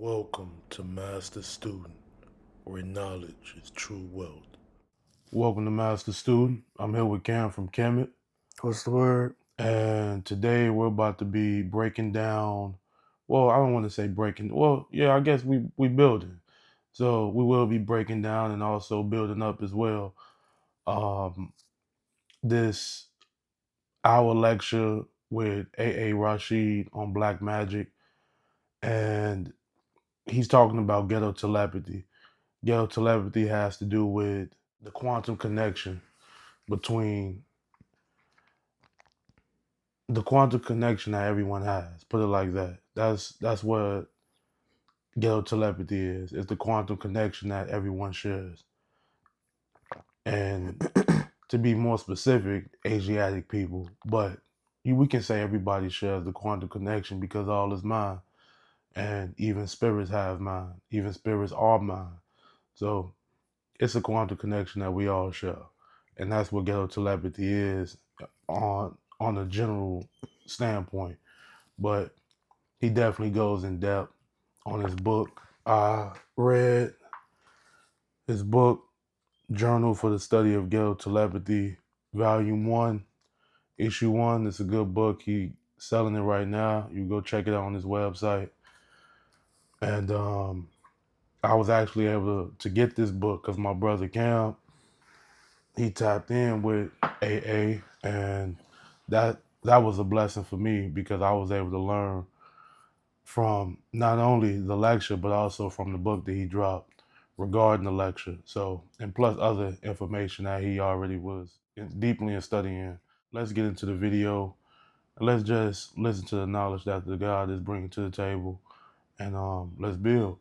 Welcome to Master Student, where knowledge is true wealth. Welcome to Master Student. I'm here with Cam from Kemet. What's the word? And today we're about to be breaking down, well, I don't want to say breaking, well, yeah, I guess we building. So we will be breaking down and also building up as well. This our lecture with A.A Rashid on BlackMagik, and he's talking about ghetto telepathy. Ghetto telepathy has to do with the quantum connection between the quantum connection that everyone has. Put it like that. That's what ghetto telepathy is. It's the quantum connection that everyone shares. And to be more specific, Asiatic people. But we can say everybody shares the quantum connection because all is mind. And even spirits have mind. Even spirits are mind. So it's a quantum connection that we all share. And that's what ghetto telepathy is on a general standpoint. But he definitely goes in depth on his book. I read his book, Journal for the Study of Ghetto Telepathy, Volume 1, Issue 1. It's a good book. He's selling it right now. You go check it out on his website. And I was actually able to get this book because my brother Cam, he tapped in with AA, and that was a blessing for me because I was able to learn from not only the lecture but also from the book that he dropped regarding the lecture. So, and plus other information that he already was deeply in studying. Let's get into the video and let's just listen to the knowledge that the God is bringing to the table, and let's build.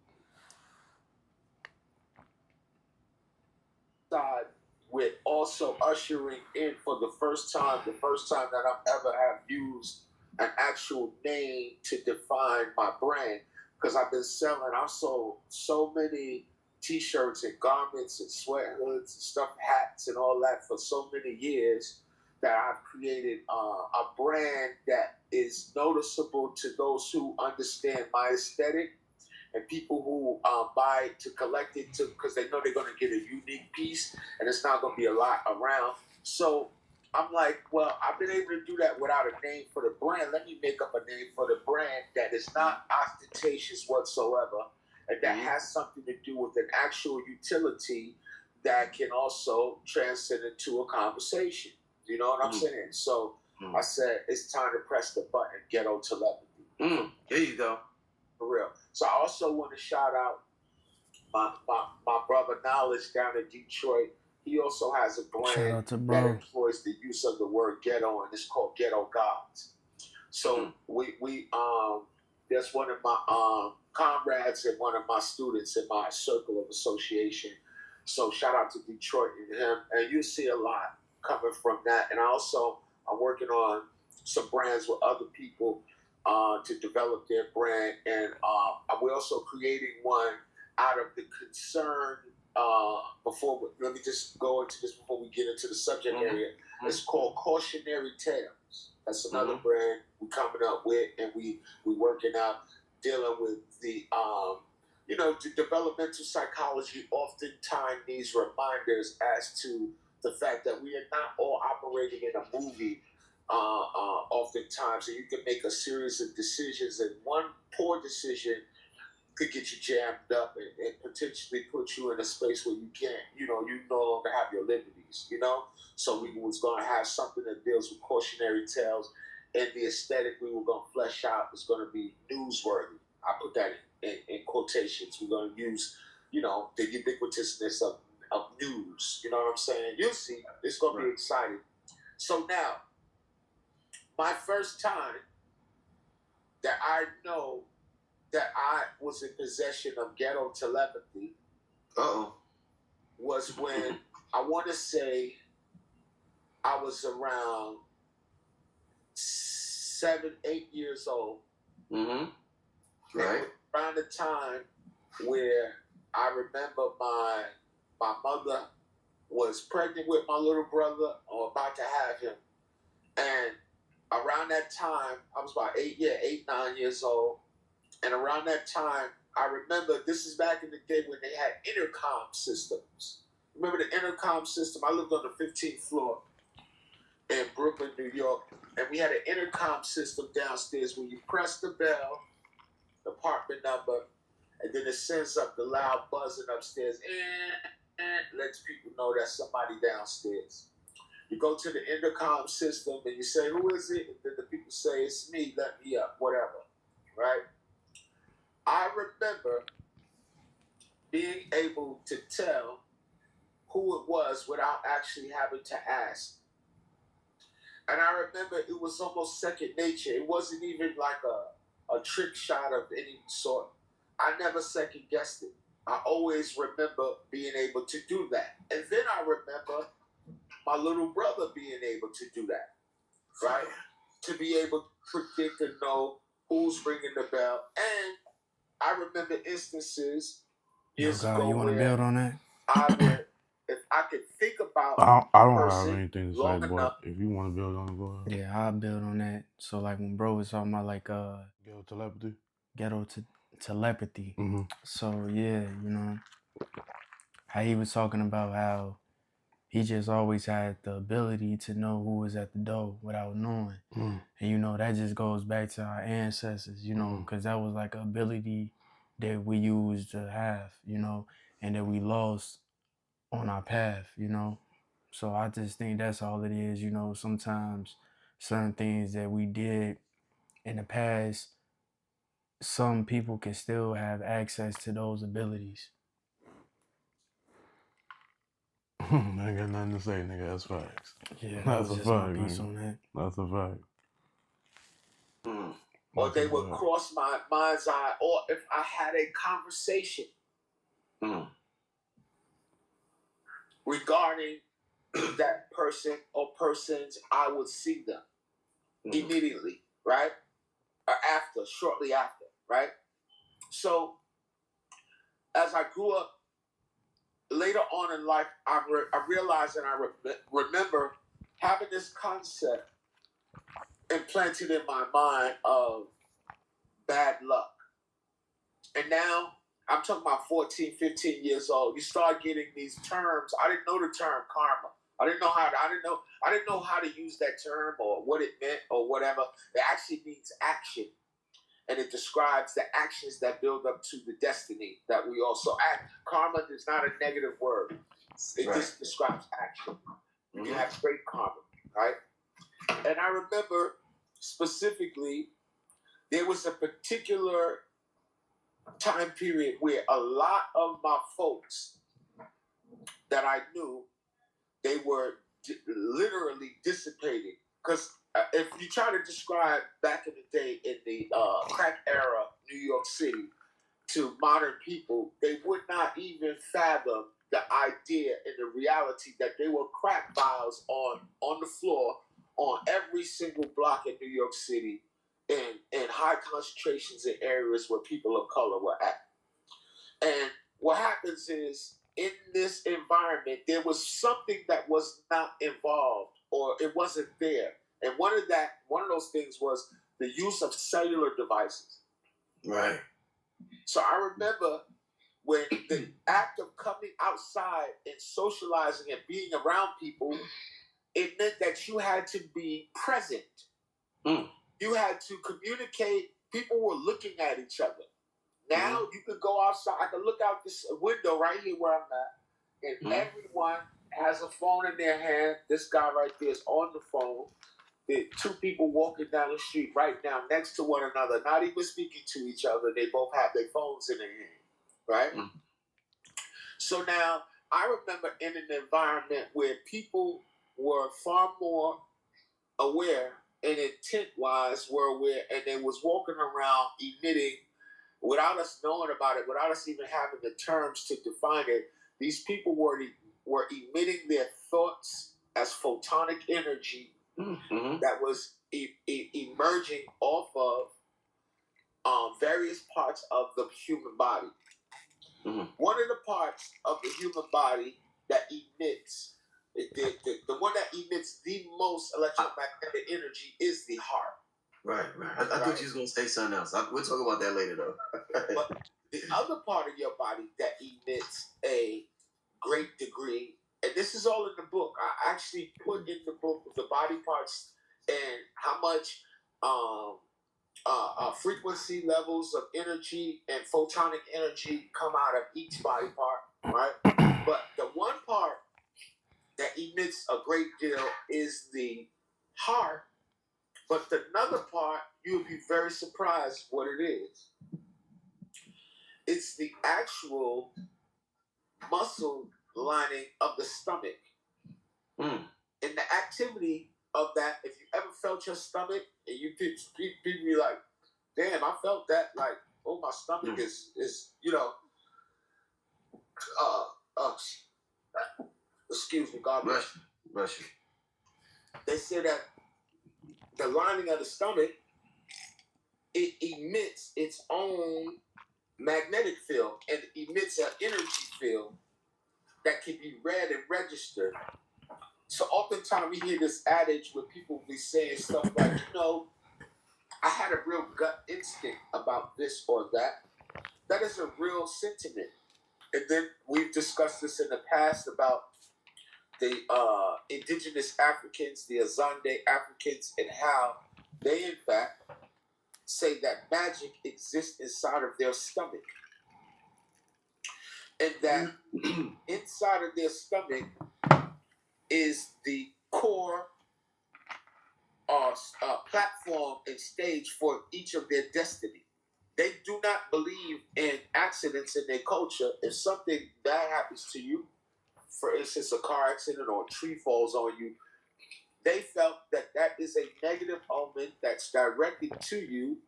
With also ushering in for the first time that I've ever have used an actual name to define my brand, because I've sold so many t-shirts and garments and sweat hoods and stuff, hats and all that for so many years that I've created a brand that is noticeable to those who understand my aesthetic and people who buy to collect it because they know they're going to get a unique piece and it's not going to be a lot around. So I'm like, well, I've been able to do that without a name for the brand. Let me make up a name for the brand that is not ostentatious whatsoever and that has something to do with an actual utility that can also transcend into a conversation. You know what I'm saying? So I said, it's time to press the button, ghetto telepathy. There you go. For real. So I also want to shout out my brother Knowledge down in Detroit. He also has a brand that employs the use of the word ghetto, and it's called Ghetto Gods. So we there's one of my comrades and one of my students in my circle of association. So shout out to Detroit and him, and you see a lot coming from that. And I'm working on some brands with other people to develop their brand, and we're also creating one out of the concern. Let me just go into this before we get into the subject area. It's called Cautionary Tales. That's another brand we're coming up with, and we working out dealing with the the developmental psychology oftentimes needs reminders as to the fact that we are not all operating in a movie. Oftentimes, and you can make a series of decisions, and one poor decision could get you jammed up and potentially put you in a space where you can't, you no longer have your liberties, So we was going to have something that deals with cautionary tales, and the aesthetic we were going to flesh out is going to be newsworthy. I put that in quotations. We're going to use, the ubiquitousness of news. You know what I'm saying? You'll see. It's going to be exciting. So now, my first time that I know that I was in possession of ghetto telepathy was when I want to say I was around 7, 8 years old. Right. Around the time where I remember my mother was pregnant with my little brother or about to have him. And around that time, I was about 8, 9 years old. And around that time, I remember this is back in the day when they had intercom systems. Remember the intercom system? I lived on the 15th floor in Brooklyn, New York, and we had an intercom system downstairs where you press the bell, the apartment number, and then it sends up the loud buzzing upstairs and lets people know that somebody downstairs. You go to the intercom system and you say, who is it? And then the people say, it's me, let me up, whatever, right? I remember being able to tell who it was without actually having to ask. And I remember it was almost second nature. It wasn't even like a trick shot of any sort. I never second guessed it. I always remember being able to do that. And then I remember my little brother being able to do that, right? To be able to predict and know who's ringing the bell. And I remember instances years ago you want to build on that? I would, if I could think about I don't have anything to say, but if you want to build on it, go ahead. Yeah, I'll build on that. So like when bro was talking about like ghetto telepathy. Telepathy. Mm-hmm. So yeah, you know, how he was talking about how he just always had the ability to know who was at the door without knowing. Mm-hmm. And you know, that just goes back to our ancestors, you know, because that was like an ability that we used to have, you know, and that we lost on our path, you know. So I just think that's all it is, you know. Sometimes certain things that we did in the past, some people can still have access to those abilities. I ain't got nothing to say, nigga. That's facts. Yeah, that's a just fact, my piece nigga. on that. That's a fact. Or they would cross my mind's eye, or if I had a conversation regarding that person or persons, I would see them immediately, right? Or after, shortly after, right? So as I grew up, later on in life, I realized and I remember having this concept implanted in my mind of bad luck. And now I'm talking about 14, 15 years old. You start getting these terms. I didn't know the term karma. I didn't know how to use that term or what it meant or whatever. It actually means action. And it describes the actions that build up to the destiny that we also act. Karma is not a negative word. It just describes action. You can have great karma, right? And I remember specifically, there was a particular time period where a lot of my folks that I knew, they were literally dissipating. Because if you try to describe back in the day in the crack era, New York City, to modern people, they would not even fathom the idea and the reality that there were crack vials on the floor on every single block in New York City in high concentrations in areas where people of color were at. And what happens is, in this environment, there was something that was not involved, or it wasn't there. And one of those things was the use of cellular devices. Right. So I remember when the act of coming outside and socializing and being around people, it meant that you had to be present. You had to communicate. People were looking at each other. Now you could go outside. I could look out this window right here where I'm at, and everyone has a phone in their hand. This guy right there is on the phone. There are two people walking down the street right now next to one another, not even speaking to each other. They both have their phones in their hand, right? So now I remember in an environment where people were far more aware and intent-wise were aware, and they was walking around emitting, without us knowing about it, without us even having the terms to define it. These people were emitting their thoughts as photonic energy that was emerging off of various parts of the human body. One of the parts of the human body that emits, the one that emits the most electromagnetic energy is the heart. Right. I thought you was going to say something else. We'll talk about that later, though. But the other part of your body that emits a great degree, and this is all in the book. I actually put in the book the body parts and how much frequency levels of energy and photonic energy come out of each body part, right? But the one part that emits a great deal is the heart. But another part, you'll be very surprised what it is. It's the actual muscle lining of the stomach. And the activity of that, if you ever felt your stomach and you people be like, damn, I felt that, like, oh, my stomach is you know, excuse me, God bless you. They say that the lining of the stomach, it emits its own magnetic field and emits an energy field that can be read and registered. So oftentimes we hear this adage where people be saying stuff like, you know, I had a real gut instinct about this or that. That is a real sentiment. And then we've discussed this in the past about the indigenous Africans, the Azande Africans, and how they, in fact, say that magic exists inside of their stomach. And that inside of their stomach is the core platform and stage for each of their destiny. They do not believe in accidents in their culture. If something bad happens to you, for instance, a car accident or a tree falls on you, they felt that that is a negative omen that's directed to you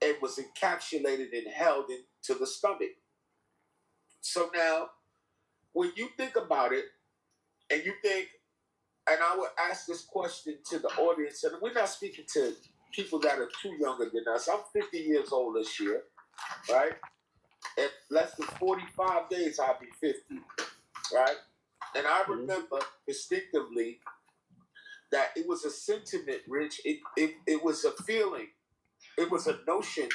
and was encapsulated and held into the stomach. So now, when you think about it, and you think, and I would ask this question to the audience, and we're not speaking to people that are too younger than us. I'm 50 years old this year, right? In less than 45 days, I'll be 50, right? And I remember distinctively that it was a sentiment, Rich. It was a feeling. It was a notion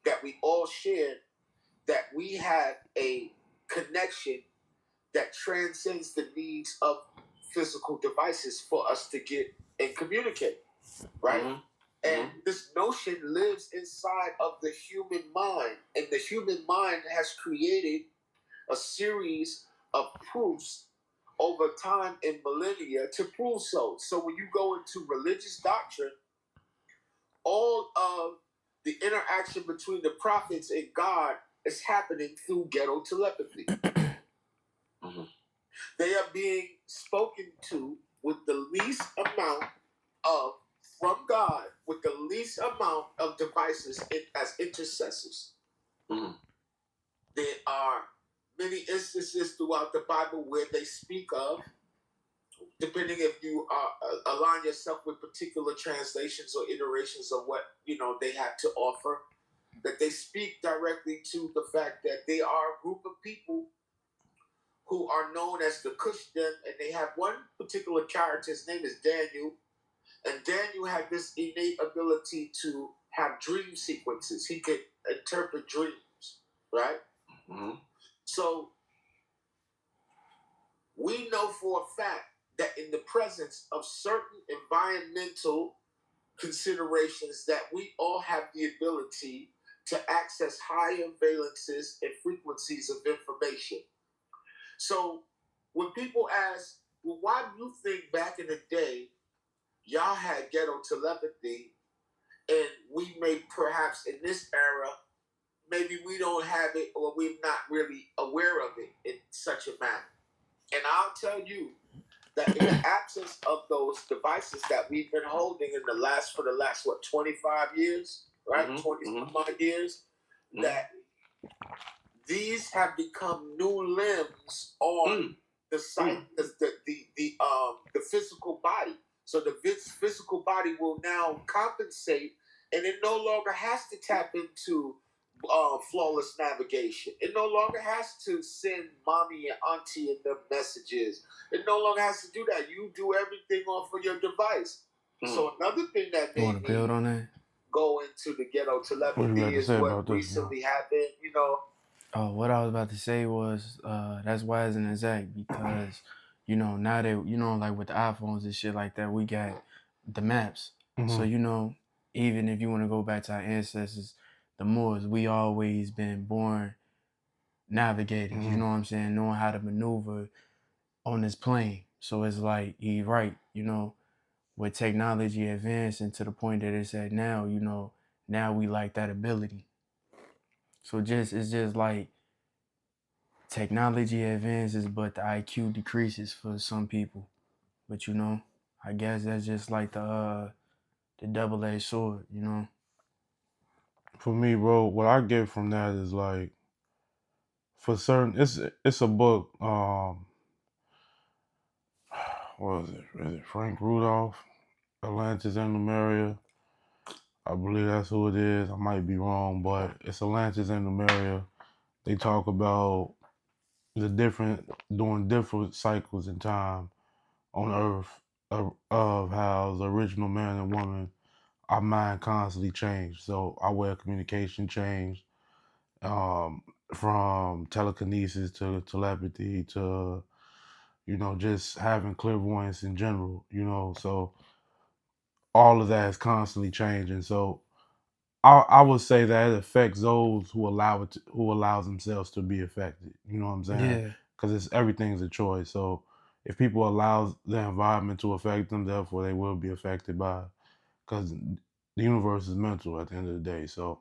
that we all shared, that we had a connection that transcends the needs of physical devices for us to get and communicate, right? And this notion lives inside of the human mind, and the human mind has created a series of proofs over time and millennia to prove so. So when you go into religious doctrine, all of the interaction between the prophets and God is happening through ghetto telepathy. They are being spoken to with the least amount of, from God, with the least amount of devices as intercessors. There are many instances throughout the Bible where they speak of, depending if you align yourself with particular translations or iterations of what, you know, they have to offer, that they speak directly to the fact that they are a group of people who are known as the Cushden, and they have one particular character. His name is Daniel, and Daniel had this innate ability to have dream sequences. He could interpret dreams, right? So we know for a fact that in the presence of certain environmental considerations, that we all have the ability to access higher valences and frequencies of information. So when people ask, well, why do you think back in the day y'all had ghetto telepathy, and we may perhaps in this era, maybe we don't have it, or we're not really aware of it in such a manner? And I'll tell you that in the absence of those devices that we've been holding for the last 25 years, right? 25 years, that these have become new limbs on the site, the physical body. So the physical body will now compensate, and it no longer has to tap into flawless navigation. It no longer has to send mommy and auntie and them messages. It no longer has to do that. You do everything off of your device. So another thing that made me go into the ghetto telepathy is what recently happened. You know, Oh, what I was about to say was that's why it's an exact because now that like with the iPhones and shit like that, we got the maps. So even if you want to go back to our ancestors, the Moors, we always been born navigators. You know what I'm saying? Knowing how to maneuver on this plane. So it's like he's right. With technology advancing to the point that it's at now, now we like that ability. So it's just like technology advances, but the IQ decreases for some people. But I guess that's just like the double-edged sword. For me, bro, what I get from that is like, for certain, it's a book. What is it? Is it Frank Rudolph? Atlantis and Numeria. I believe that's who it is. I might be wrong, but it's Atlantis and Numeria. They talk about doing different cycles in time on Earth of how the original man and woman, our mind constantly changed. So our way of communication changed, from telekinesis to telepathy to, just having clairvoyance in general, so all of that is constantly changing. So I would say that it affects those who who allows themselves to be affected. You know what I'm saying? Yeah. Because everything's a choice. So if people allow the environment to affect them, therefore they will be affected by it. Because the universe is mental at the end of the day. So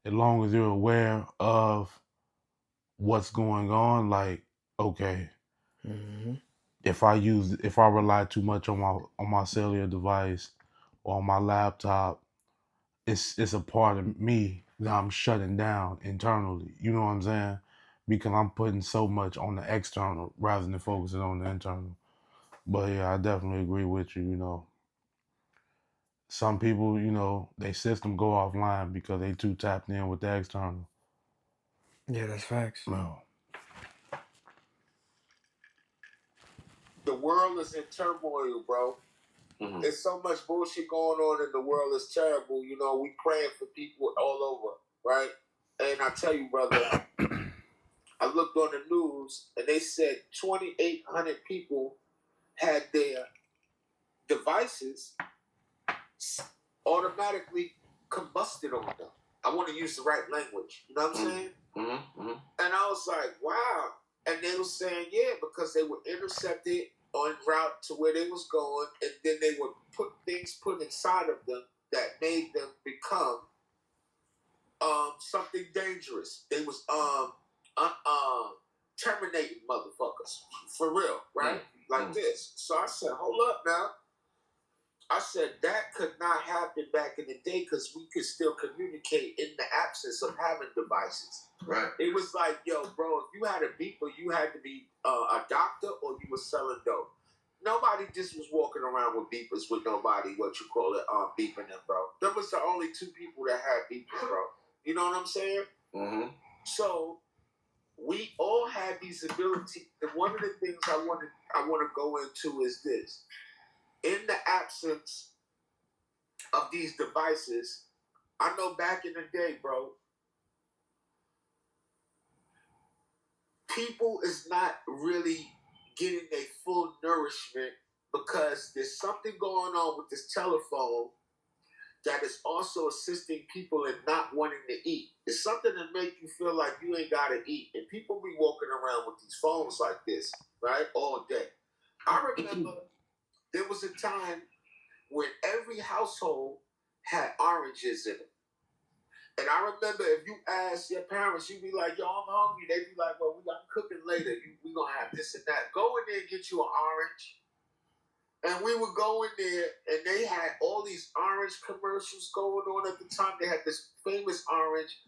as long as you're aware of what's going on, like, okay, if I rely too much on my cellular device or on my laptop, it's a part of me that I'm shutting down internally. You know what I'm saying? Because I'm putting so much on the external rather than focusing on the internal. But yeah, I definitely agree with you. Some people, their system go offline because they too tapped in with the external. Yeah, that's facts. No. The world is in turmoil, bro. There's so much bullshit going on in the world. It's terrible. We praying for people all over, right? And I tell you, brother, I looked on the news and they said 2,800 people had their devices automatically combusted on them. I want to use the right language. You know what I'm saying? And I was like, wow. And they were saying, yeah, because they were intercepted en route to where they was going, and then they were put inside of them that made them become something dangerous. They was terminating motherfuckers. For real, right? Like this. So I said, hold up now. I said that could not happen back in the day because we could still communicate in the absence of having devices. Right. It was like, yo, bro, if you had a beeper, you had to be a doctor or you were selling dope. Nobody just was walking around with beepers with nobody, beeping them, bro. There was the only two people that had beepers, bro. You know what I'm saying? Mm-hmm. So we all had these abilities. And one of the things I want to go into is this. In the absence of these devices, I know back in the day, bro, people is not really getting a full nourishment because there's something going on with this telephone that is also assisting people in not wanting to eat. It's something that make you feel like you ain't got to eat. And people be walking around with these phones like this, right, all day. I remember there was a time when every household had oranges in it. And I remember if you ask your parents, you'd be like, yo, I'm hungry. They'd be like, well, I'm cooking later. We're going to have this and that. Go in there and get you an orange. And we would go in there, and they had all these orange commercials going on at the time. They had this famous orange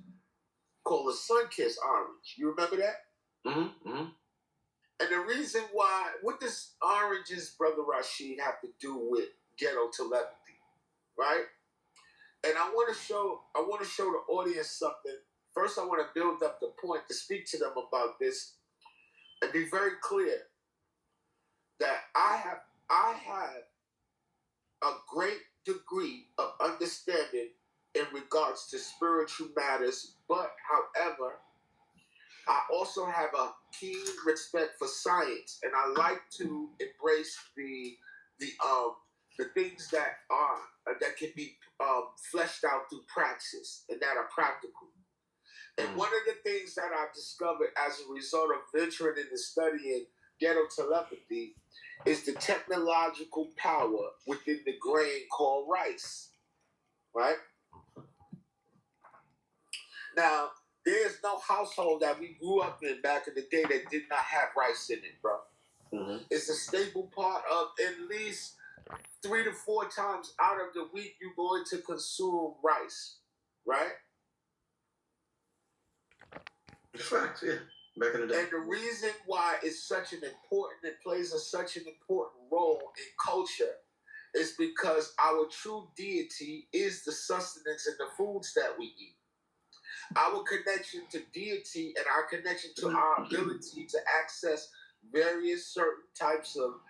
called a Sun-Kissed orange. You remember that? Mm-hmm. And the reason why, what does oranges, Brother Rashid, have to do with ghetto telepathy, right? And I want to show the audience something. First, I want to build up the point to speak to them about this and be very clear that I have a great degree of understanding in regards to spiritual matters, but however, I also have a keen respect for science, and I like to embrace the things that can be fleshed out through praxis and that are practical. And one of the things that I've discovered as a result of venturing into studying ghetto telepathy is the technological power within the grain called rice, right? Now, there's no household that we grew up in back in the day that did not have rice in it, bro. Mm-hmm. It's a staple part of at least 3 to 4 times out of the week you're going to consume rice, right? Facts, yeah. Back in the day. And the reason why it's such an important, it plays such an important role in culture is because our true deity is the sustenance and the foods that we eat. Our connection to deity and our connection to our ability to access various certain types of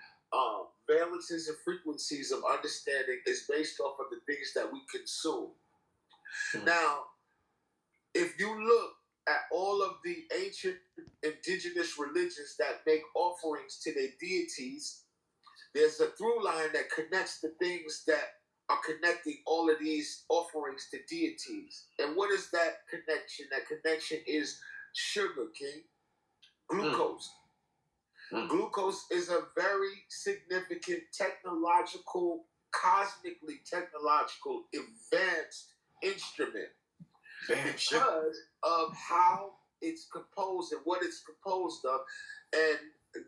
valences and frequencies of understanding is based off of the things that we consume. Mm-hmm. Now, if you look at all of the ancient indigenous religions that make offerings to their deities, there's a through line that connects the things that are connecting all of these offerings to deities. And what is that connection? That connection is sugar, king. Glucose. Glucose is a very significant technological, cosmically technological, advanced instrument. Because of how it's composed and what it's composed of, and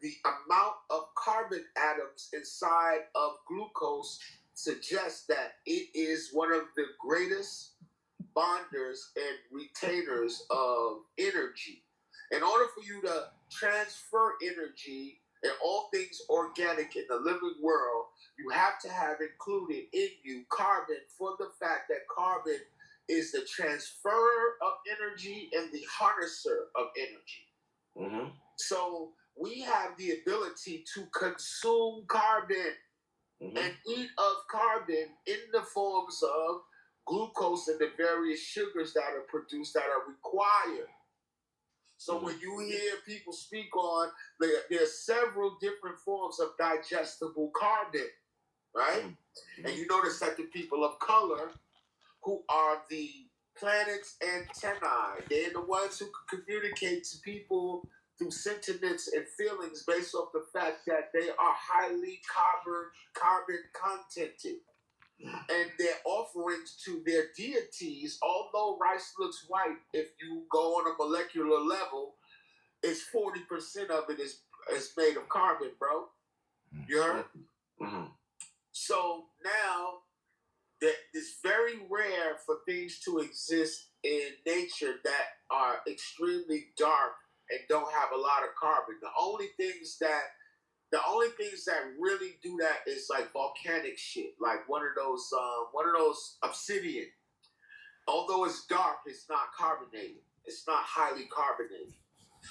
the amount of carbon atoms inside of glucose suggests that it is one of the greatest bonders and retainers of energy. In order for you to transfer energy and all things organic in the living world, you have to have included in you carbon, for the fact that carbon is the transferer of energy and the harnesser of energy. Mm-hmm. So we have the ability to consume carbon and eat of carbon in the forms of glucose and the various sugars that are produced that are required. So when you hear people speak on, there are several different forms of digestible carbon, right? And you notice that the people of color, who are the planet's antennae, they're the ones who can communicate to people through sentiments and feelings based off the fact that they are highly carbon contented. And their offerings to their deities, although rice looks white, if you go on a molecular level, it's 40% of it is made of carbon, bro. You heard? Mm-hmm. So now that it's very rare for things to exist in nature that are extremely dark and don't have a lot of carbon. The only things that really do that is like volcanic shit, like one of those obsidian. Although it's dark, it's not carbonated. It's not highly carbonated.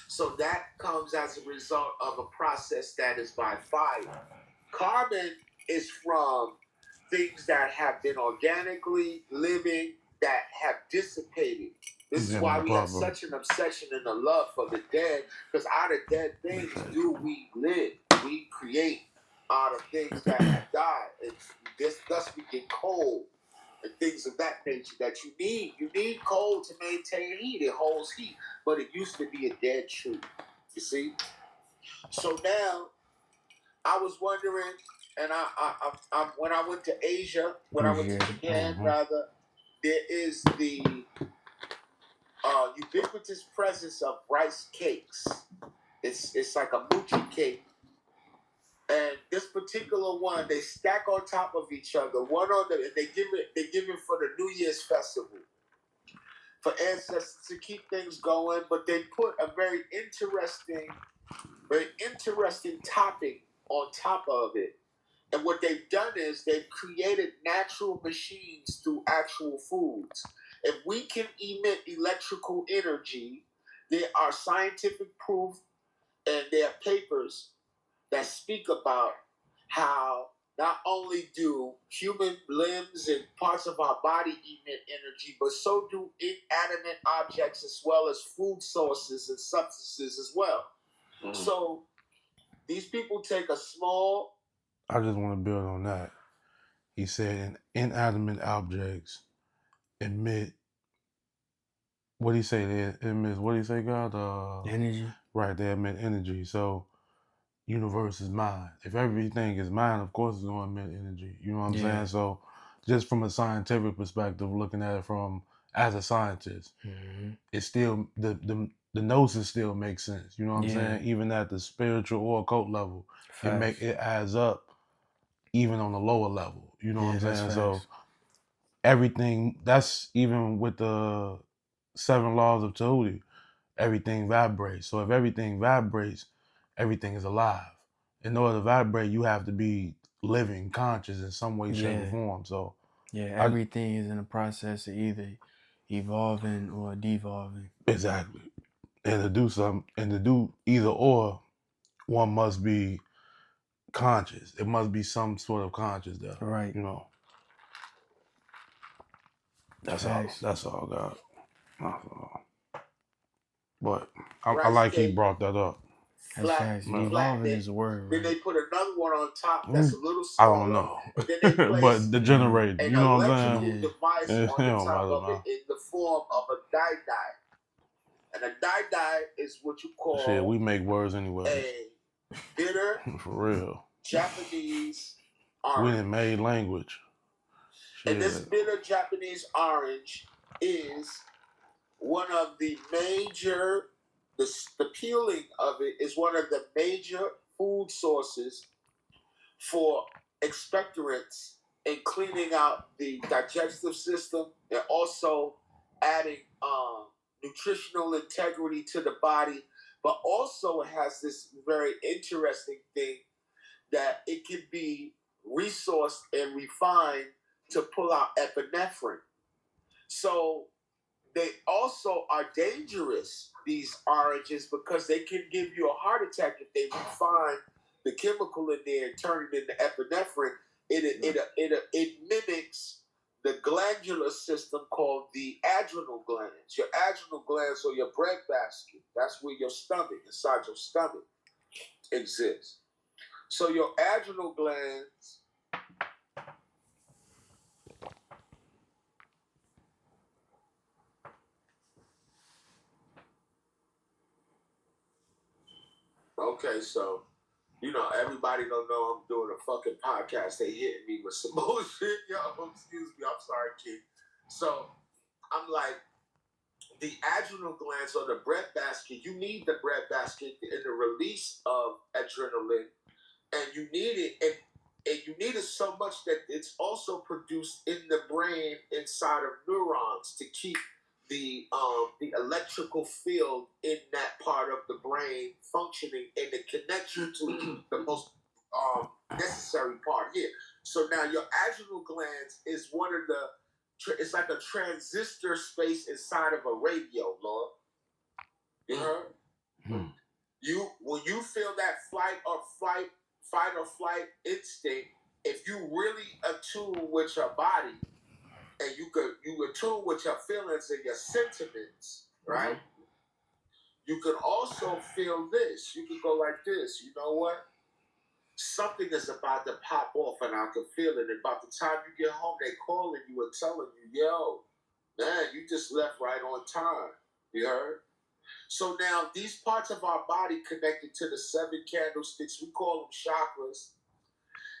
So that comes as a result of a process that is by fire. Carbon is from things that have been organically living that have dissipated. This is why we have such an obsession and a love for the dead, because out of dead things do we live. We create out of things that have died. And thus we get coal and things of that nature that you need. You need coal to maintain heat. It holds heat. But it used to be a dead tree. You see? So now, I was wondering, and I when I went to Asia, when I went to Japan, rather, there is the ubiquitous presence of rice cakes. It's like a mochi cake, and this particular one they stack on top of each other. One on the they give it for the New Year's festival for ancestors to keep things going. But they put a very interesting topic on top of it. And what they've done is they've created natural machines through actual foods. If we can emit electrical energy, there are scientific proof and there are papers that speak about how not only do human limbs and parts of our body emit energy, but so do inanimate objects as well as food sources and substances as well. Mm-hmm. So these people take a small... I just want to build on that. He said inanimate objects emit... What do you say? They emit, what do you say, God? Energy. Right, they emit energy. So universe is mind. If everything is mind, of course it's going to emit energy. You know what I'm saying? So just from a scientific perspective, looking at it from as a scientist, it's still the gnosis still makes sense. You know what I'm saying? Even at the spiritual or occult level, it adds up even on the lower level. You know what I'm saying? So everything, that's even with the 7 laws of Tahuti, everything vibrates. So if everything vibrates, everything is alive. In order to vibrate, you have to be living, conscious in some way, shape, or form. So everything is in the process of either evolving or devolving. Exactly. And to do something, and to do either or, one must be conscious. It must be some sort of conscious there. Right. You know. That's all. That's all, God. That's all. But I like he brought that up. That's evolving is a word. Then they put another one on top that's a little I smaller. don't know. And then they place but the generator, an you know what I'm electrical saying? device on the top of it in the form of a die-die. And a die-die is what you call... Shit, we make words anyway. A bitter... For real. Japanese orange. We done made language. Shit. And this bitter Japanese orange is one of the major... The peeling of it is one of the major food sources for expectorants in cleaning out the digestive system and also adding nutritional integrity to the body. But also it has this very interesting thing that it can be resourced and refined to pull out epinephrine. So they also are dangerous, these oranges, because they can give you a heart attack if they refine the chemical in there and turn it into epinephrine. It mimics the glandular system called the adrenal glands. Your adrenal glands or your breadbasket, that's where your stomach, inside your stomach, exists. So your adrenal glands... Okay, so, you know, everybody don't know I'm doing a fucking podcast. They hitting me with some bullshit. Yo, excuse me. I'm sorry, kid. So, I'm like, the adrenal glands or the breadbasket, you need the breadbasket in the release of adrenaline. And you need it, and you need it so much that it's also produced in the brain inside of neurons to keep the electrical field in that part of the brain functioning and the connection to the most necessary part here. So now your adrenal glands is one of the, it's like a transistor space inside of a radio, Lord. You heard? When you feel that fight or flight instinct, if you really attune with your body and you attune with your feelings and your sentiments, right? You can also feel this. You can go like this. You know what? Something is about to pop off and I can feel it. And about the time you get home, they calling you and telling you, yo, man, you just left right on time. You heard? So now these parts of our body connected to the 7 candlesticks, we call them chakras,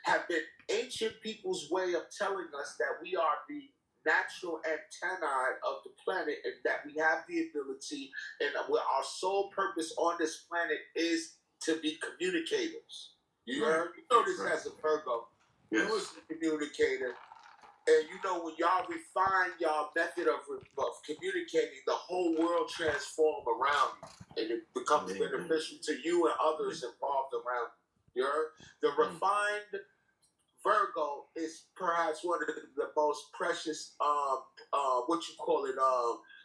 have been ancient people's way of telling us that we are the natural antennae of the planet and that we have the ability and our sole purpose on this planet is to be communicators. You heard? You know this as a Virgo. Yes. You was a communicator. And you know, when y'all refine y'all method of communicating, the whole world transforms around you. And it becomes beneficial to you and others involved around you. You heard? The refined Virgo is perhaps one of the most precious,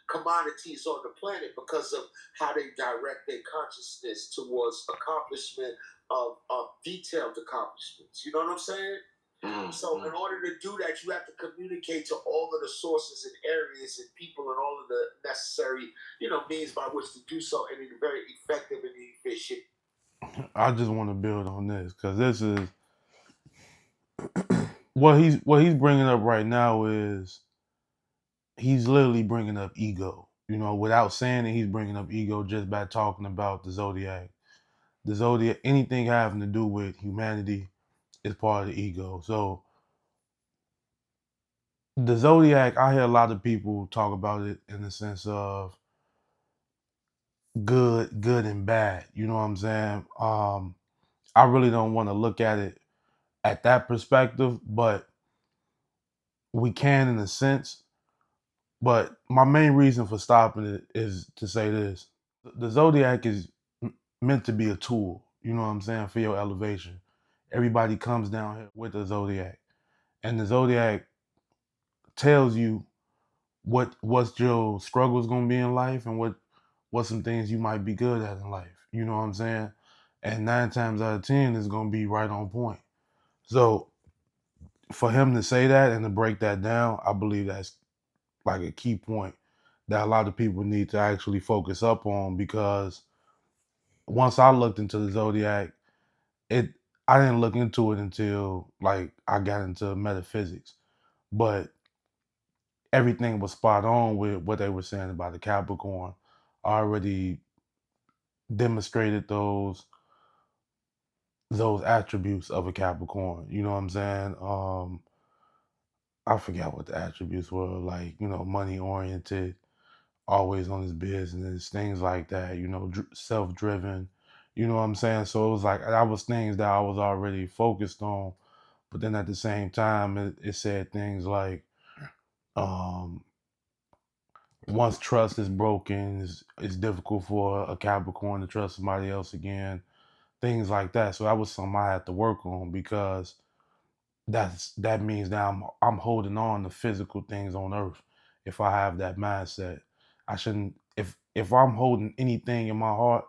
commodities on the planet because of how they direct their consciousness towards accomplishment of detailed accomplishments. You know what I'm saying? So in order to do that, you have to communicate to all of the sources and areas and people and all of the necessary, means by which to do so in a very effective and efficient. I just want to build on this because this is what he's bringing up right now is he's literally bringing up ego. Without saying it, he's bringing up ego just by talking about the Zodiac. The Zodiac, anything having to do with humanity is part of the ego. So the Zodiac, I hear a lot of people talk about it in the sense of good and bad. You know what I'm saying? I really don't want to look at it at that perspective, but we can in a sense. But my main reason for stopping it is to say this. The Zodiac is meant to be a tool, you know what I'm saying, for your elevation. Everybody comes down here with the Zodiac. And the Zodiac tells you what's your struggles gonna be in life and what some things you might be good at in life. You know what I'm saying? And 9 times out of 10 is gonna be right on point. So for him to say that and to break that down, I believe that's like a key point that a lot of people need to actually focus up on, because once I looked into the Zodiac, I didn't look into it until like I got into metaphysics. But everything was spot on with what they were saying about the Capricorn. I already demonstrated those attributes of a Capricorn. You know what I'm saying? I forgot what the attributes were, like, money oriented, always on his business, things like that, self-driven, you know what I'm saying? So it was like, that was things that I was already focused on. But then at the same time, it said things like, once trust is broken, it's difficult for a Capricorn to trust somebody else again, things like that. So that was something I had to work on, because that means that I'm holding on to physical things on earth. If I have that mindset, I shouldn't. If I'm holding anything in my heart,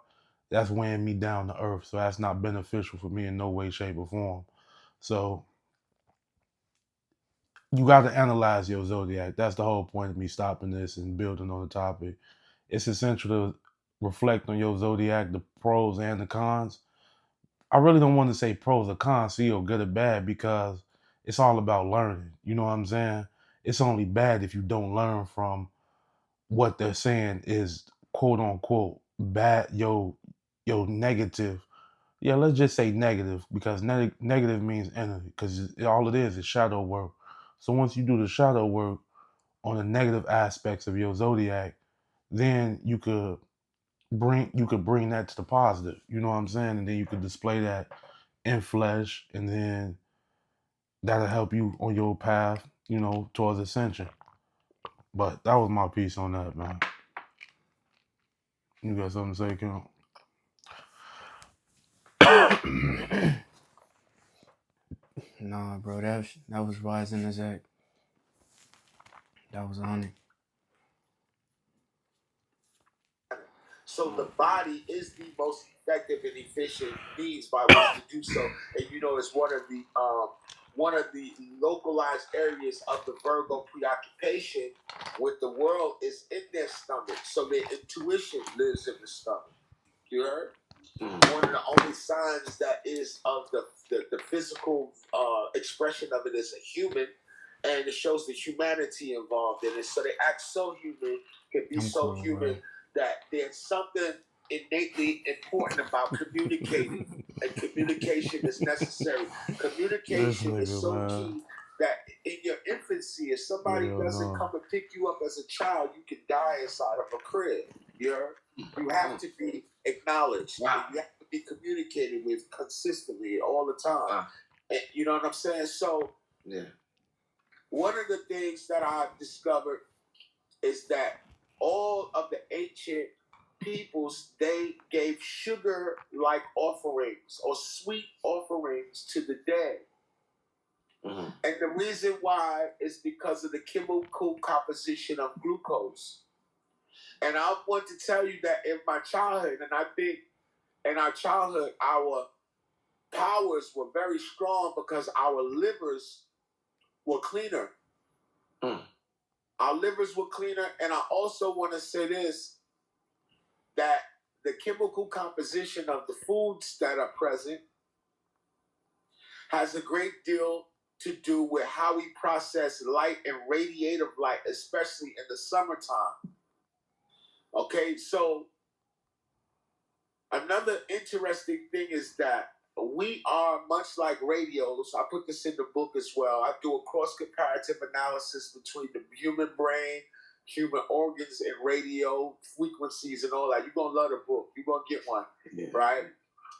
that's weighing me down to earth. So that's not beneficial for me in no way, shape, or form. So you got to analyze your Zodiac. That's the whole point of me stopping this and building on the topic. It's essential to reflect on your Zodiac, the pros and the cons. I really don't want to say pros or cons, see, or good or bad, because it's all about learning. You know what I'm saying? It's only bad if you don't learn from what they're saying is quote unquote bad, yo negative. Yeah, let's just say negative, because negative means enemy, because all it is shadow work. So once you do the shadow work on the negative aspects of your Zodiac, then you could bring that to the positive. You know what I'm saying? And then you could display that in flesh, and then that'll help you on your path, towards ascension. But that was my piece on that, man. You got something to say, Kim? Nah, bro, that was rising as heck. That was on it. So the body is the most effective and efficient means by which to do so, and it's one of the localized areas of the Virgo preoccupation with the world is in their stomach. So their intuition lives in the stomach. You heard? One of the only signs that is of the physical expression of it is a human, and it shows the humanity involved in it. So they act so human, can be so human, that there's something innately important about communicating, and communication is necessary. Communication is so key that in your infancy, if somebody doesn't come and pick you up as a child, you can die inside of a crib. You have to be acknowledged. Wow. You have to be communicated with consistently all the time. Wow. And you know what I'm saying? So, one of the things that I've discovered is that all of the ancient peoples, they gave sugar-like offerings or sweet offerings to the dead. Mm-hmm. And the reason why is because of the chemical composition of glucose. And I want to tell you that in my childhood, and I think in our childhood, our powers were very strong because our livers were cleaner. Our livers were cleaner. And I also want to say this, that the chemical composition of the foods that are present has a great deal to do with how we process light and radiative light, especially in the summertime. Okay, so another interesting thing is that we are much like radios. I put this in the book as well. I do a cross-comparative analysis between the human brain, human organs, and radio frequencies and all that. You're going to love the book. You're going to get one, right?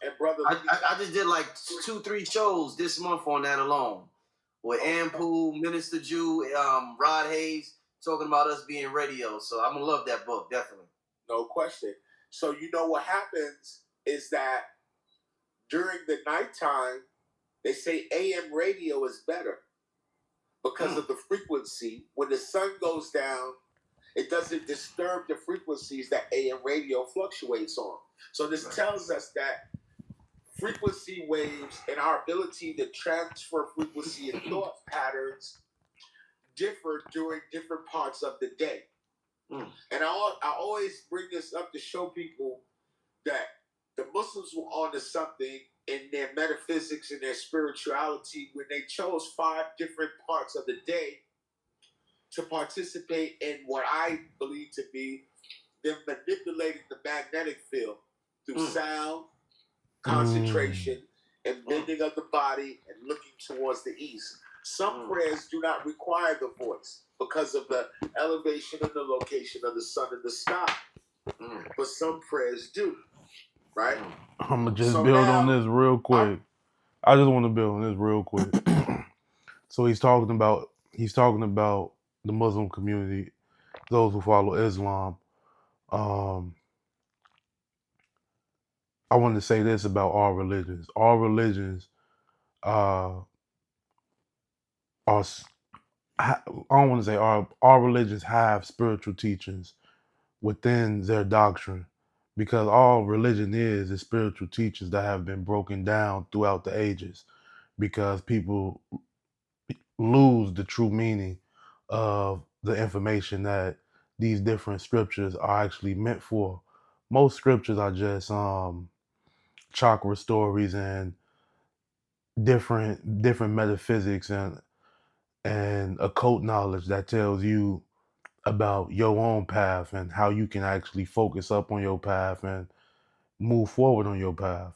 And brother, I just did like 2-3 shows this month on that alone. With Ampool, Minister Jew, Rod Hayes, talking about us being radio. So I'm going to love that book, definitely. No question. So you know what happens is that during the nighttime, they say AM radio is better because of the frequency. When the sun goes down, it doesn't disturb the frequencies that AM radio fluctuates on. So this tells us that frequency waves and our ability to transfer frequency and thought patterns differ during different parts of the day. And I always bring this up to show people that the Muslims were onto something in their metaphysics and their spirituality when they chose 5 different parts of the day to participate in what I believe to be them manipulating the magnetic field through sound, concentration, and bending of the body and looking towards the east. Some prayers do not require the voice because of the elevation and the location of the sun in the sky. But some prayers do, right? I'm going to just build on this real quick. I just want to build on this real quick. So he's talking about the Muslim community, those who follow Islam. I want to say this about all religions. All religions are, I don't want to say all religions have spiritual teachings within their doctrine, because all religion is spiritual teachings that have been broken down throughout the ages, because people lose the true meaning of the information that these different scriptures are actually meant for. Most scriptures are just chakra stories and different metaphysics and occult knowledge that tells you about your own path and how you can actually focus up on your path and move forward on your path.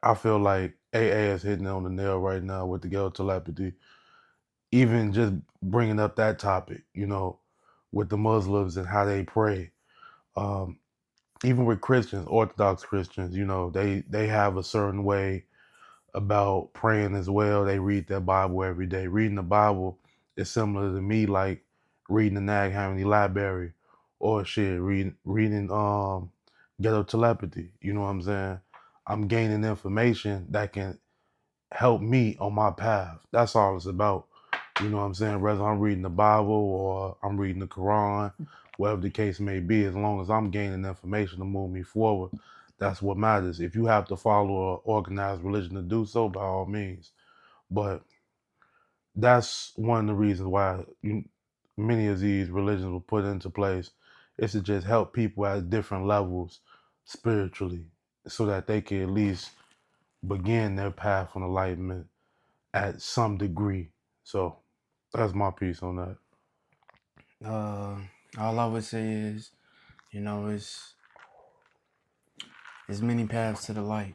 I feel like AA is hitting on the nail right now with the ghetto telepathy. Even just bringing up that topic, with the Muslims and how they pray. Even with Christians, Orthodox Christians, they have a certain way about praying as well. They read their Bible every day. Reading the Bible is similar to me like reading the Nag Hammadi Library or reading ghetto telepathy. You know what I'm saying? I'm gaining information that can help me on my path. That's all it's about. You know what I'm saying? Whether I'm reading the Bible or I'm reading the Quran, whatever the case may be, as long as I'm gaining information to move me forward, that's what matters. If you have to follow an organized religion to do so, by all means. But that's one of the reasons why many of these religions were put into place, is to just help people at different levels spiritually so that they can at least begin their path on enlightenment at some degree. So that's my piece on that. All I would say is, it's many paths to the light,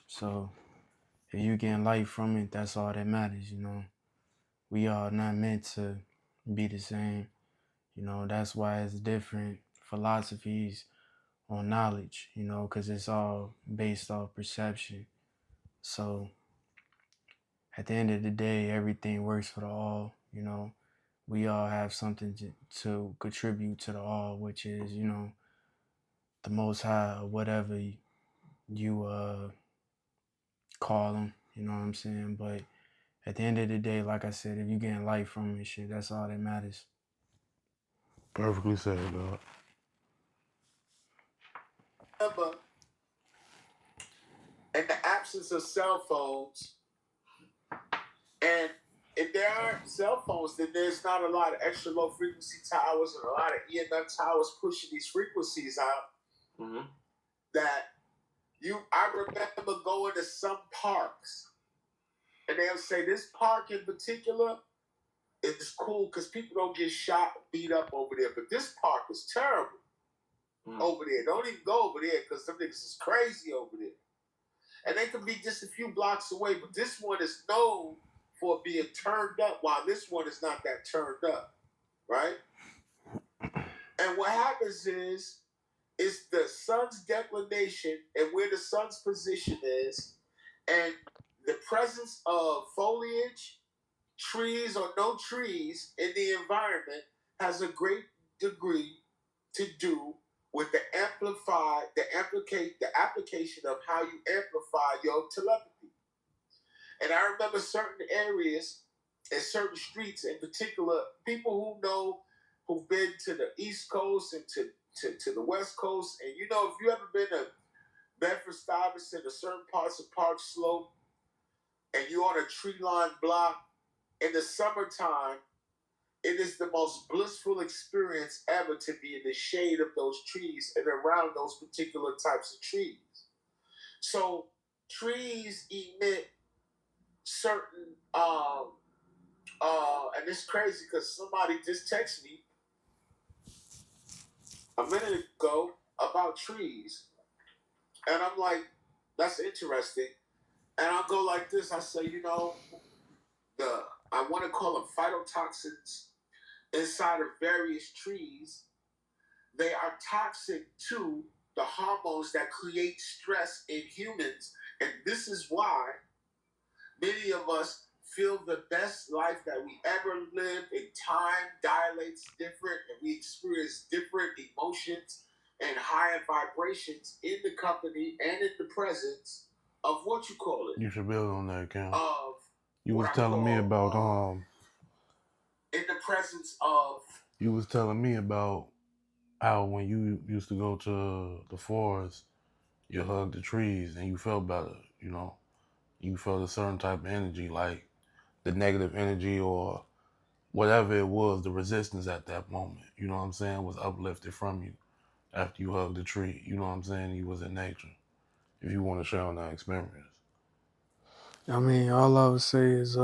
So if you getting light from it, that's all that matters, We are not meant to be the same. That's why it's different philosophies on knowledge, because it's all based off perception. So at the end of the day, everything works for the all, We all have something to contribute to the all, which is, the Most High, or whatever you call them, you know what I'm saying? But at the end of the day, like I said, if you getting light from it, shit, that's all that matters. Perfectly said, dog. Remember, absence of cell phones, and if there aren't cell phones, then there's not a lot of extra low frequency towers and a lot of EMF towers pushing these frequencies out. Mm-hmm. I remember going to some parks, and they'll say this park in particular is cool because people don't get shot, beat up over there, but this park is terrible over there. Don't even go over there because some niggas is crazy over there. And they could be just a few blocks away, but this one is known for being turned up, while this one is not that turned up, right? And what happens is the sun's declination and where the sun's position is, and the presence of foliage, trees or no trees in the environment has a great degree to do with the application of how you amplify your telepathy. And I remember certain areas and certain streets in particular, people who've been to the East Coast and to the West Coast, and if you ever been to Bedford-Stuyvesant or certain parts of Park Slope, and you're on a tree-lined block, in the summertime, it is the most blissful experience ever to be in the shade of those trees and around those particular types of trees. So trees emit certain, and it's crazy because somebody just texted me a minute ago about trees, and I'm like, that's interesting. And I'll go like this. I say, I want to call them phytotoxins inside of various trees. They are toxic to the hormones that create stress in humans. And this is why many of us feel the best life that we ever lived, and time dilates different, and we experience different emotions and higher vibrations in the company and in the presence of what you call it. You should build on that, Cam. Of you was telling me about in the presence of. You was telling me about how when you used to go to the forest, you hugged the trees and you felt better. You felt a certain type of energy, like the negative energy or whatever it was, the resistance at that moment. You know what I'm saying? Was uplifted from you after you hugged the tree. You know what I'm saying? You was in nature. If you want to share on that experience. I mean, all I would say is,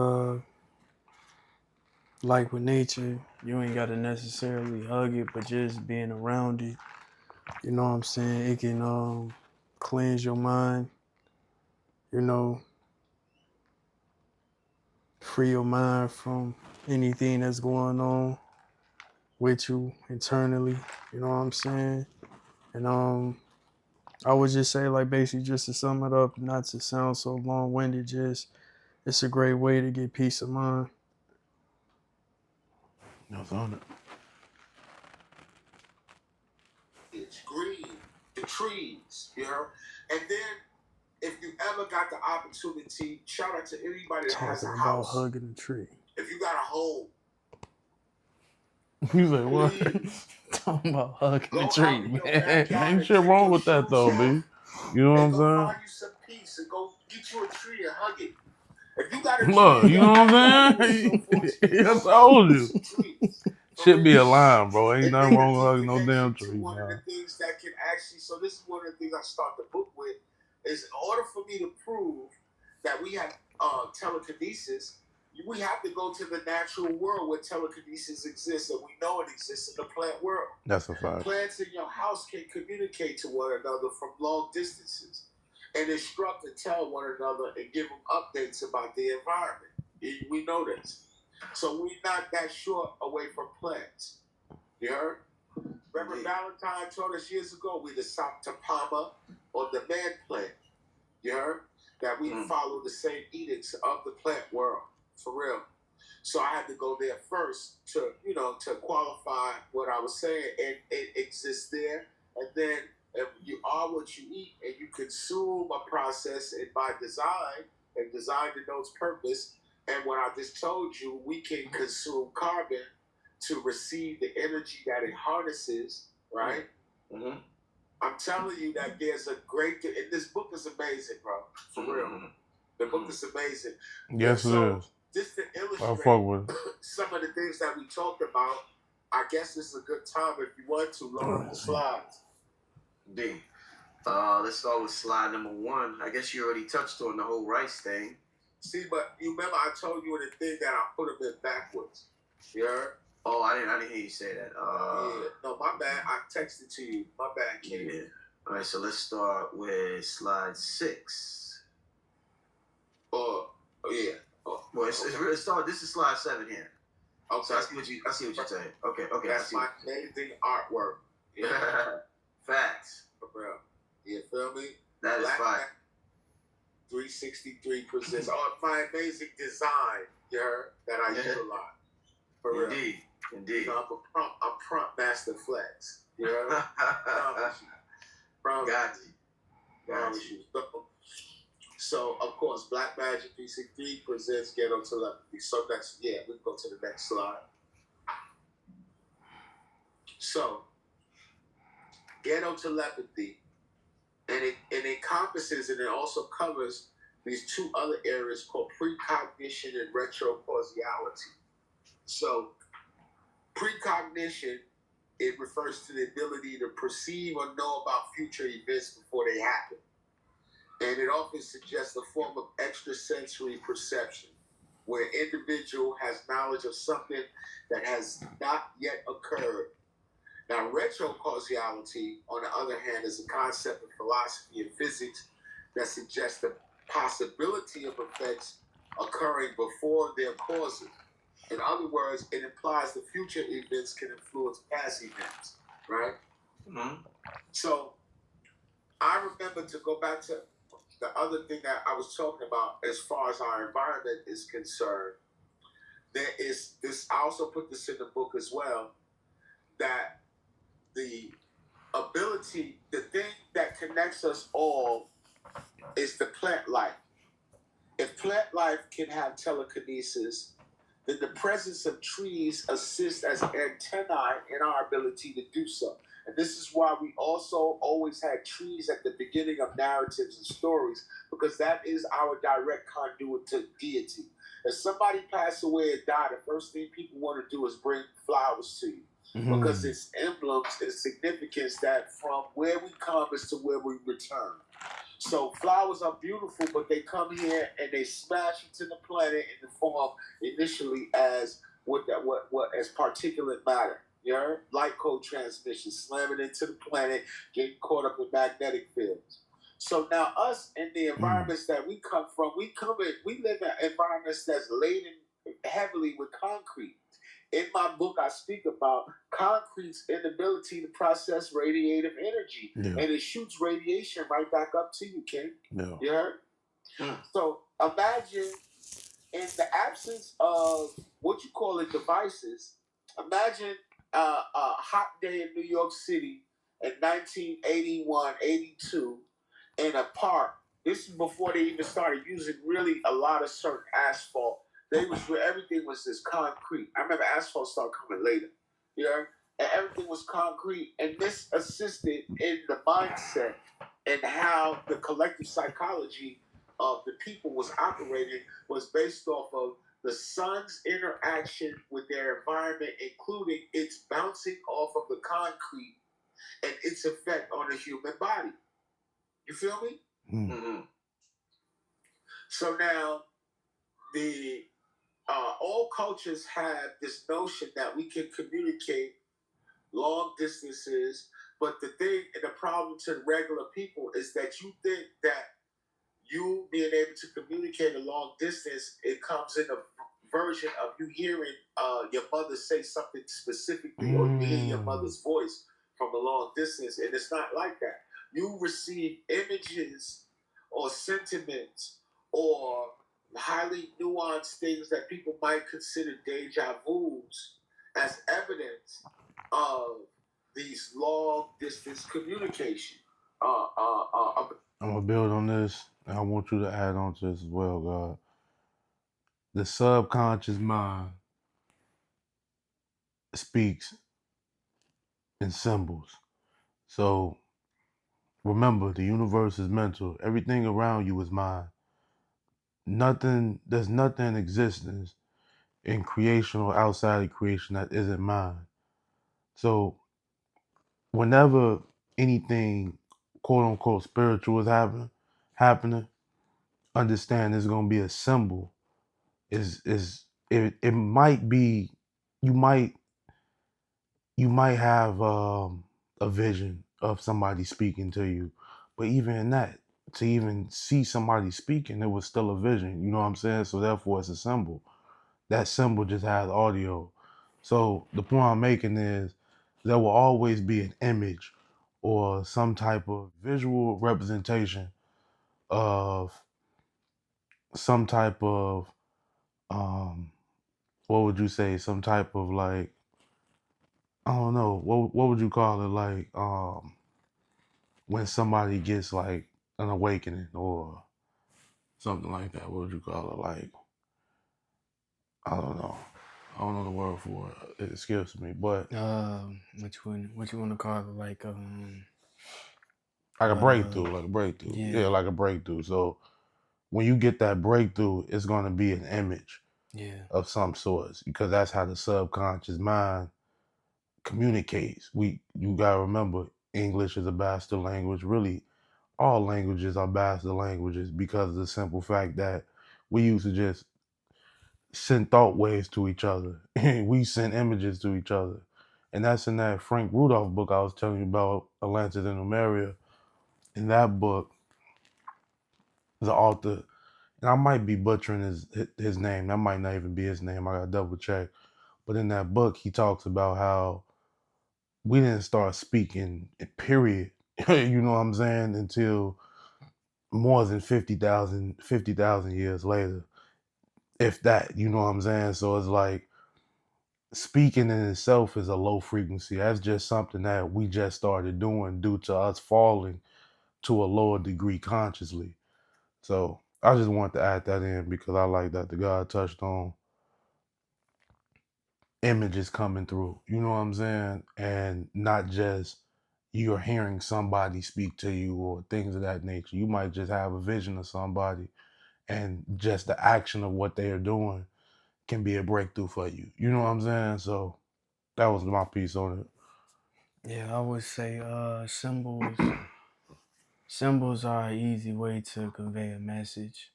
like with nature, you ain't got to necessarily hug it, but just being around it, you know what I'm saying? It can cleanse your mind, free your mind from anything that's going on with you internally, you know what I'm saying? And I would just say, like, basically just to sum it up, not to sound so long-winded, just it's a great way to get peace of mind. That's on it. It's green, the trees, and then if you ever got the opportunity, shout out to anybody that has a house. Talking about hugging the tree. If you got a home. You say what? Talking about hugging the tree, man. Ain't shit wrong with that though, B. You know what I'm saying? Go find you some peace and go get you a tree and hug it. If you got a tree, look, you know what I'm saying? I told you. Should be a line, bro. Ain't nothing wrong with hugging no damn tree, one of the things that can actually, so this is one of the things I start the book with, is in order for me to prove that we have telekinesis, we have to go to the natural world where telekinesis exists, and we know it exists in the plant world. That's a fact. Plants in your house can communicate to one another from long distances and instruct and tell one another and give them updates about the environment. We know this. So we're not that short away from plants. You heard? Remember Valentine taught us years ago, we the Saptapama or the man plant. You heard? That we follow the same edicts of the plant world. For real. So I had to go there first to qualify what I was saying, and it exists there. And then if you are what you eat, and you consume a process, and by design, and design denotes purpose, and what I just told you, we can consume carbon to receive the energy that it harnesses, right? Mm-hmm. I'm I'm telling you that there's a great... And this book is amazing, bro. For real. The book is amazing. Yes, it is. Just to I illustrate fuck with it. some of the things that we talked about, I guess this is a good time if you want to load up the slides. Indeed. Let's start with slide number 1. I guess you already touched on the whole rice thing. See, but you remember I told you in the thing that I put them in backwards. You heard? Oh, I didn't hear you say that. Yeah. No, my bad. I texted to you. My bad, kid. Yeah. All right, so let's start with slide 6. Yeah. Well, it's start. This is slide 7 here. Okay. So I see what you're saying. Okay. That's my amazing artwork. Yeah. Facts. For real. You feel me? That is fine. BlackMagik363 presents my amazing design, you heard, that I use a lot. For real. Indeed. You know, I'm prompt master flex. You heard? Got you. So, of course, BlackMagik363 presents Ghetto Telepathy. So that's, we can go to the next slide. So, Ghetto Telepathy, and it encompasses and it also covers these 2 other areas called precognition and retrocausality. So, precognition, it refers to the ability to perceive or know about future events before they happen. And it often suggests a form of extrasensory perception, where an individual has knowledge of something that has not yet occurred. Now, retrocausality, on the other hand, is a concept of philosophy and physics that suggests the possibility of effects occurring before their causes. In other words, it implies the future events can influence past events, right? Mm-hmm. So, I remember, to go back to the other thing that I was talking about as far as our environment is concerned, there is this, I also put this in the book as well, that the ability, the thing that connects us all is the plant life. If plant life can have telekinesis, then the presence of trees assists as antennae in our ability to do so. And this is why we also always had trees at the beginning of narratives and stories, because that is our direct conduit to deity. If somebody passed away and died, the first thing people want to do is bring flowers to you. Mm-hmm. Because it's emblems and significance that from where we come is to where we return. So flowers are beautiful, but they come here and they smash into the planet in the form initially as as particulate matter. You heard? Light code transmission, slamming into the planet, getting caught up in magnetic fields. So now us in the environments that we come from, we live in environments that's laden heavily with concrete. In my book, I speak about concrete's inability to process radiative energy. Yeah. And it shoots radiation right back up to you, King. Yeah. You heard? Mm. So imagine, in the absence of what you call it devices, imagine a hot day in New York City in 1981, 82, in a park. This is before they even started using really a lot of certain asphalt. Everything was this concrete. I remember asphalt started coming later. You know? And everything was concrete. And this assisted in the mindset and how the collective psychology of the people was operating was based off of the sun's interaction with their environment, including its bouncing off of the concrete and its effect on the human body. You feel me? Mm-hmm. So now, all cultures have this notion that we can communicate long distances, but the thing and the problem to regular people is that you think that you being able to communicate a long distance, it comes in a version of you hearing your mother say something specifically, or you hear your mother's voice from a long distance, and it's not like that. You receive images or sentiments or highly nuanced things that people might consider deja vus as evidence of these long distance communication. I'm gonna build on this, and I want you to add on to this as well, God. The subconscious mind speaks in symbols. So remember, the universe is mental. Everything around you is mind. There's nothing in existence in creation or outside of creation that isn't mind. So whenever anything quote unquote spiritual is happening, understand there's gonna be a symbol. It might be you might have a vision of somebody speaking to you, but even in that, to even see somebody speaking, it was still a vision. You know what I'm saying? So therefore, it's a symbol. That symbol just has audio. So the point I'm making is there will always be an image or some type of visual representation of some type of what would you say? Some type of like, I don't know, what would you call it? Like when somebody gets like an awakening or something like that. What would you call it? Like, I don't know. I don't know the word for it. It escapes me. But what you want to call it? Like a breakthrough, like a breakthrough. Yeah, like a breakthrough. So when you get that breakthrough, it's going to be an image of some sort, because that's how the subconscious mind communicates. You gotta remember, English is a bastard language. Really, all languages are bastard languages because of the simple fact that we used to just send thought waves to each other. We send images to each other. And that's in that Frank Rudolph book I was telling you about, Atlantis and Numeria. In that book, the author, and I might be butchering his name. That might not even be his name. I gotta double check. But in that book, he talks about how we didn't start speaking, period. You know what I'm saying? Until more than 50,000 years later, if that. You know what I'm saying? So it's like speaking in itself is a low frequency. That's just something that we just started doing due to us falling to a lower degree consciously. So I just want to add that in because I like that the God touched on images coming through. You know what I'm saying? And not just you're hearing somebody speak to you or things of that nature. You might just have a vision of somebody, and just the action of what they are doing can be a breakthrough for you. You know what I'm saying? So that was my piece on it. Yeah, I would say symbols are an easy way to convey a message.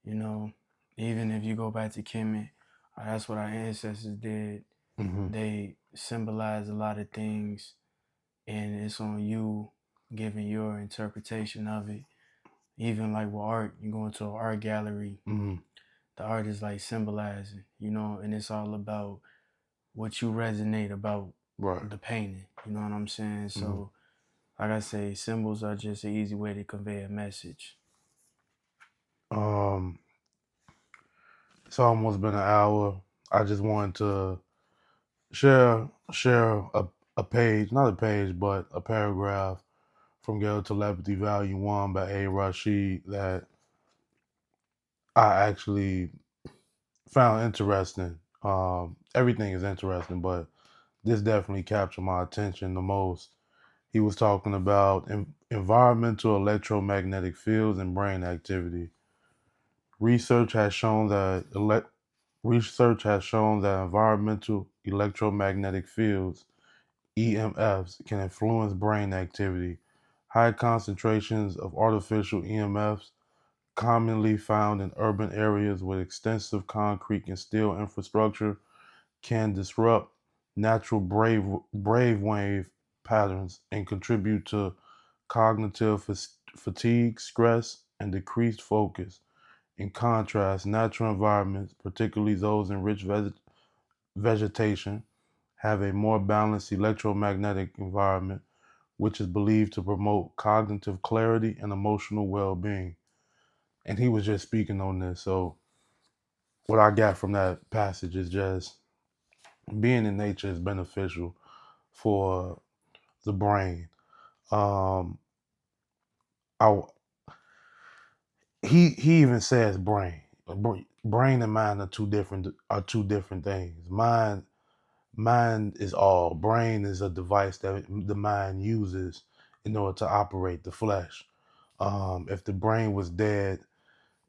You know, even if you go back to Kemet, that's what our ancestors did. Mm-hmm. They symbolize a lot of things, and it's on you giving your interpretation of it. Even like with art, you go into an art gallery, the art is like symbolizing, you know, and it's all about what you resonate about the painting. You know what I'm saying? So, like I say, symbols are just an easy way to convey a message. It's almost been an hour. I just wanted to share a page, not a page, but a paragraph from Ghetto Telepathy Volume 1 by A.A Rashid that I actually found interesting. Everything is interesting, but this definitely captured my attention the most. He was talking about environmental electromagnetic fields and brain activity. Research has shown that environmental electromagnetic fields, EMFs, can influence brain activity. High concentrations of artificial EMFs, commonly found in urban areas with extensive concrete and steel infrastructure, can disrupt natural brainwave patterns and contribute to cognitive fatigue, stress, and decreased focus. In contrast, natural environments, particularly those in rich vegetation, have a more balanced electromagnetic environment, which is believed to promote cognitive clarity and emotional well-being. And he was just speaking on this. So what I got from that passage is just being in nature is beneficial for the brain. Um, I, he even says brain. Brain and mind are two different things. Mind is all. Brain is a device that the mind uses in order to operate the flesh. If the brain was dead,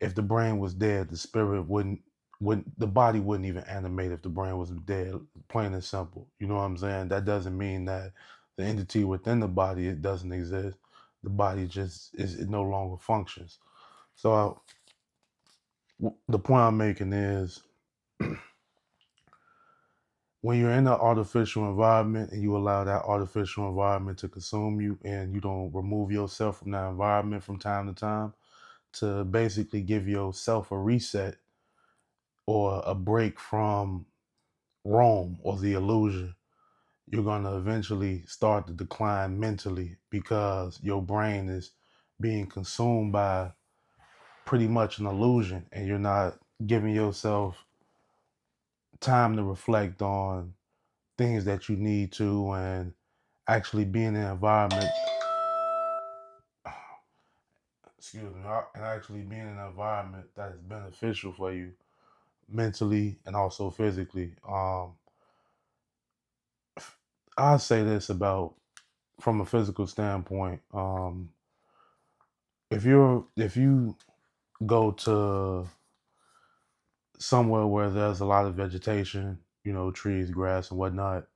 the spirit wouldn't the body wouldn't even animate if the brain was dead, plain and simple. You know what I'm saying? That doesn't mean that the entity within the body, it doesn't exist. The body just it no longer functions. So the point I'm making is when you're in an artificial environment and you allow that artificial environment to consume you and you don't remove yourself from that environment from time to time to basically give yourself a reset or a break from Rome or the illusion, you're going to eventually start to decline mentally because your brain is being consumed by pretty much an illusion and you're not giving yourself time to reflect on things that you need to and actually be in an environment and actually being in an environment that is beneficial for you mentally and also physically. I say this about from a physical standpoint. If you go to somewhere where there's a lot of vegetation, trees, grass, and whatnot,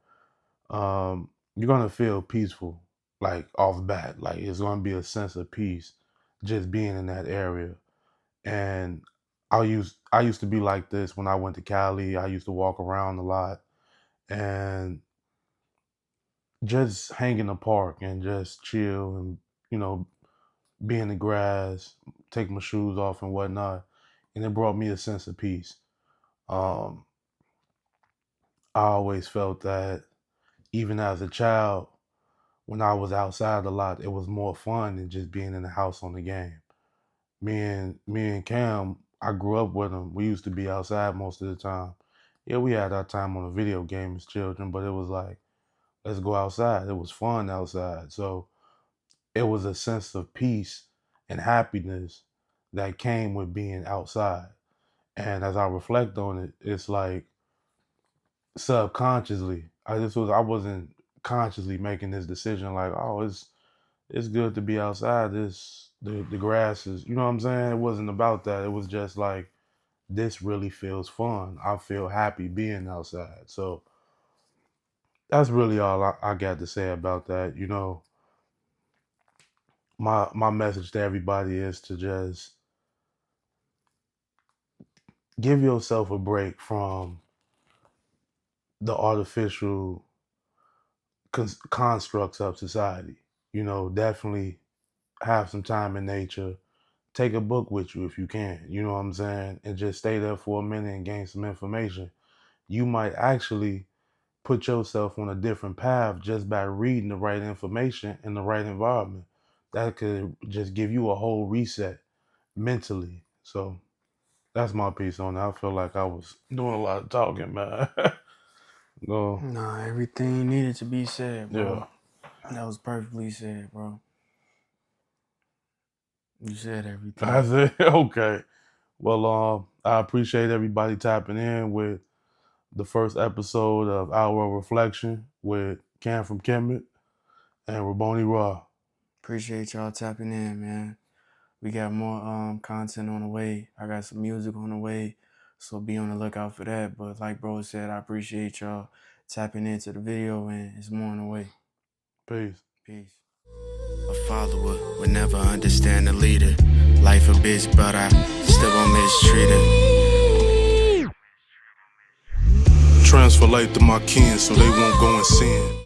you're gonna feel peaceful, like off bat. Like it's gonna be a sense of peace just being in that area. And I used to be like this when I went to Cali. I used to walk around a lot and just hang in the park and just chill and be in the grass, take my shoes off and whatnot. And it brought me a sense of peace. Um, I always felt that even as a child, when I was outside a lot, it was more fun than just being in the house on the game. Me and Cam, I grew up with him. We used to be outside most of the time. Yeah, we had our time on a video game as children, but it was like, let's go outside. It was fun outside. So it was a sense of peace and happiness that came with being outside. And as I reflect on it, it's like subconsciously, I wasn't consciously making this decision like, oh, it's good to be outside. The grass is, you know what I'm saying? It wasn't about that. It was just like, this really feels fun. I feel happy being outside. So that's really all I got to say about that. My message to everybody is to just give yourself a break from the artificial constructs of society. Definitely have some time in nature. Take a book with you if you can, you know what I'm saying? And just stay there for a minute and gain some information. You might actually put yourself on a different path just by reading the right information in the right environment. That could just give you a whole reset mentally. So that's my piece on it. I feel like I was doing a lot of talking, man. No. Nah, everything needed to be said, bro. Yeah. That was perfectly said, bro. You said everything. I said, okay. Well, I appreciate everybody tapping in with the first episode of Our Reflection with Cam from Kemet and Raboni Raw. Appreciate y'all tapping in, man. We got more content on the way. I got some music on the way, so be on the lookout for that. But like bro said, I appreciate y'all tapping into the video, and it's more on the way. Peace. Peace. A follower would never understand a leader. Life a bitch, but I still gon' mistreat her. Transfer light to my kin so they won't go and sin.